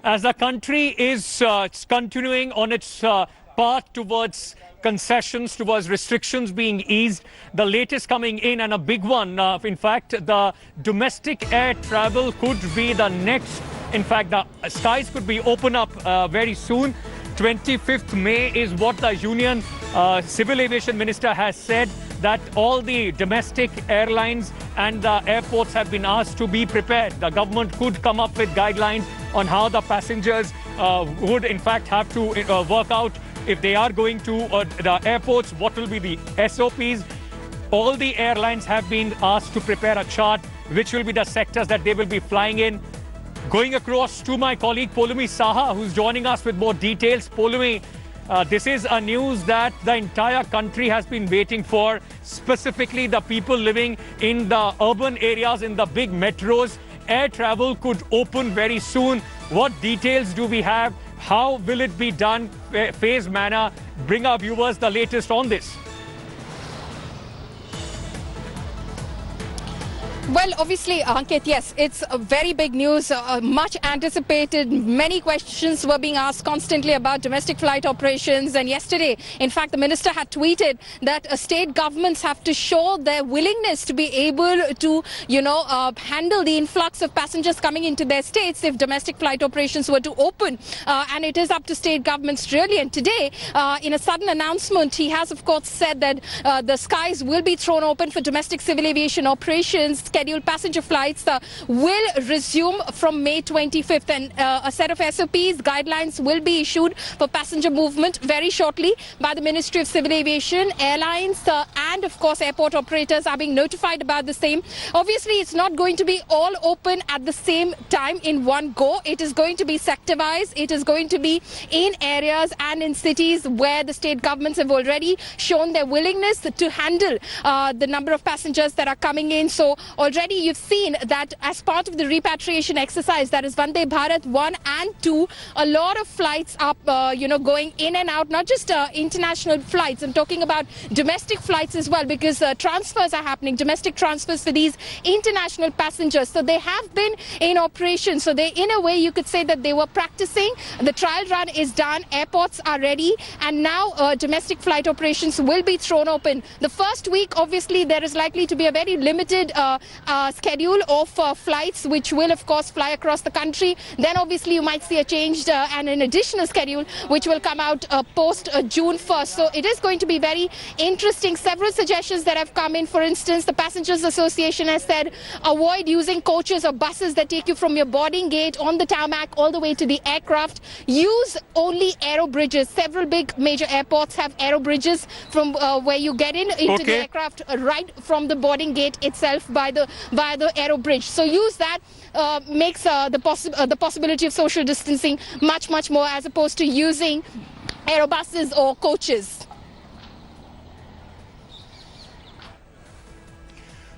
as the country is continuing on its path towards concessions, towards restrictions being eased, the latest coming in, and a big one, in fact, the domestic air travel could be the next. In fact, the skies could be open up very soon. 25th May is what the Union Civil Aviation Minister has said, that all the domestic airlines and the airports have been asked to be prepared. The government could come up with guidelines on how the passengers would in fact have to work out if they are going to the airports, what will be the SOPs. All the airlines have been asked to prepare a chart, which will be the sectors that they will be flying in. Going across to my colleague Poulomi Saha, who's joining us with more details. Poulomi, this is a news that the entire country has been waiting for, specifically the people living in the urban areas, in the big metros. Air travel could open very soon. What details do we have? How will it be done? Phased manner. Bring our viewers the latest on this. Well, obviously, Ankit, yes, it's a very big news, much anticipated. Many questions were being asked constantly about domestic flight operations. And yesterday, in fact, the minister had tweeted that state governments have to show their willingness to be able to, handle the influx of passengers coming into their states if domestic flight operations were to open. And it is up to state governments really. And today, in a sudden announcement, he has, of course, said that the skies will be thrown open for domestic civil aviation operations. Scheduled passenger flights will resume from May 25th, and a set of SOPs, guidelines will be issued for passenger movement very shortly by the Ministry of Civil Aviation. Airlines and of course airport operators are being notified about the same. Obviously, it's not going to be all open at the same time in one go. It is going to be sector-wise. It is going to be in areas and in cities where the state governments have already shown their willingness to handle the number of passengers that are coming in. So already you've seen that as part of the repatriation exercise, that is Vande Bharat 1 and 2, a lot of flights are, going in and out, not just international flights. I'm talking about domestic flights as well, because transfers are happening, domestic transfers for these international passengers. So they have been in operation. So they, in a way, you could say that they were practicing. The trial run is done. Airports are ready. And now domestic flight operations will be thrown open. The first week, obviously, there is likely to be a very limited schedule of flights which will of course fly across the country. Then obviously you might see a changed and an additional schedule which will come out post June 1st. So it is going to be very interesting. Several suggestions that have come in. For instance, the Passengers Association has said avoid using coaches or buses that take you from your boarding gate on the tarmac all the way to the aircraft. Use only aero bridges. Several big major airports have aero bridges from where you get into the aircraft right from the boarding gate itself via the aero bridge. So use that. Makes the possibility of social distancing much more, as opposed to using aerobuses or coaches.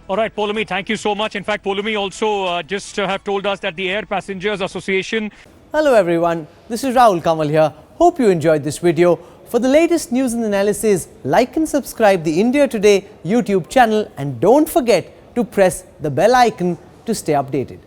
All right, Poulomi, thank you so much. In fact, Poulomi also just have told us that the Air Passengers Association. Hello everyone, this is Rahul Kamal here. Hope you enjoyed this video. For the latest news and analysis, like and subscribe the India Today YouTube channel, and don't forget to press the bell icon to stay updated.